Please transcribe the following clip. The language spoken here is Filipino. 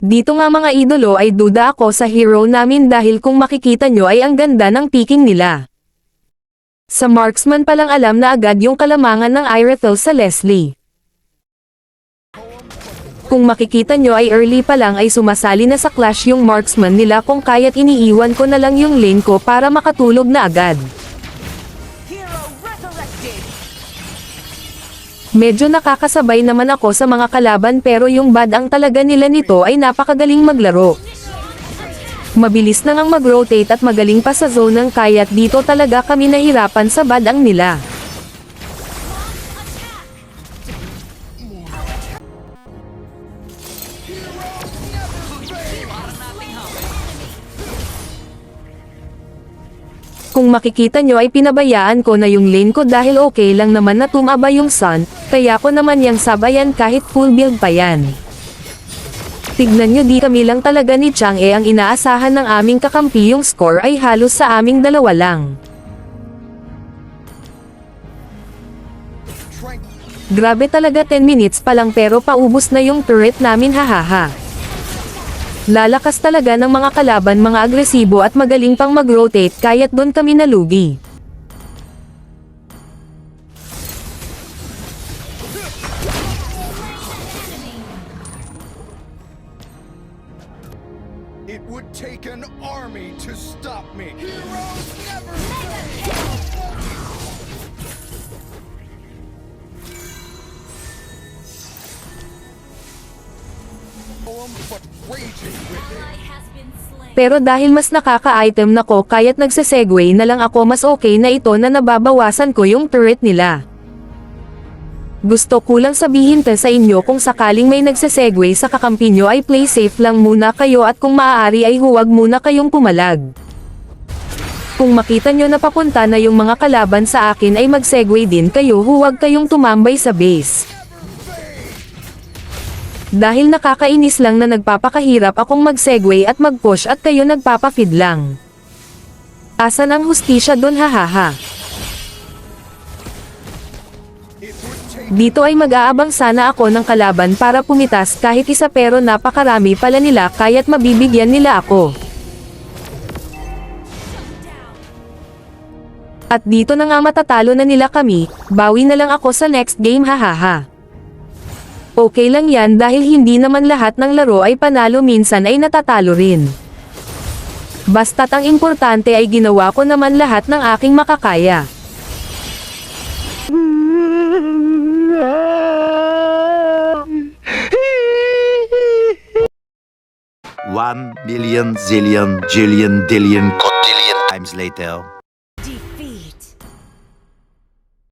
Dito nga mga idolo ay duda ako sa hero namin dahil kung makikita nyo ay ang ganda ng picking nila. Sa marksman palang alam na agad yung kalamangan ng Irethyll sa Leslie. Kung makikita nyo ay early pa lang ay sumasali na sa clash yung marksman nila kung kaya't iniiwan ko na lang yung lane ko para makatulog na agad. Medyo nakakasabay naman ako sa mga kalaban pero yung badang talaga nila nito ay napakagaling maglaro. Mabilis na ngang mag-rotate at magaling pa sa zone ng kaya't dito talaga kami nahirapan sa badang nila. Kung makikita nyo ay pinabayaan ko na yung lane ko dahil okay lang naman na tumaba yung sun, kaya ko naman yang sabayan kahit full build pa yan. Tignan nyo di kami lang talaga ni Chang'e ang inaasahan ng aming kakampi yung score ay halos sa aming dalawa lang. Grabe talaga 10 minutes pa lang pero paubos na yung turret namin hahaha. Lalakas talaga ng mga kalaban mga agresibo at magaling pang mag-rotate kaya't doon kami nalugi. It would take an army to stop me. Heroes never fail. But raging with it. Pero dahil mas nakaka-item na ko kaya't nagsesegue na lang ako mas okay na ito na nababawasan ko yung turret nila. Gusto ko lang sabihin sa inyo kung sakaling may nagsesegue sa kakampi nyo ay play safe lang muna kayo at kung maaari ay huwag muna kayong pumalag. Kung makita nyo na papunta na yung mga kalaban sa akin ay magsegue din kayo huwag kayong tumambay sa base. Dahil nakakainis lang na nagpapakahirap akong mag-segue at mag-push at kayo nagpapafeed lang. Asan ang hustisya dun hahaha? Dito ay mag-aabang sana ako ng kalaban para pumitas kahit isa pero napakarami pala nila kaya't mabibigyan nila ako. At dito na nga matatalo na nila kami, bawi na lang ako sa next game hahaha. Okay lang yan dahil hindi naman lahat ng laro ay panalo minsan ay natatalo rin. Basta't ang importante ay ginawa ko naman lahat ng aking makakaya. One million zillion jillion dillion cotillion times later.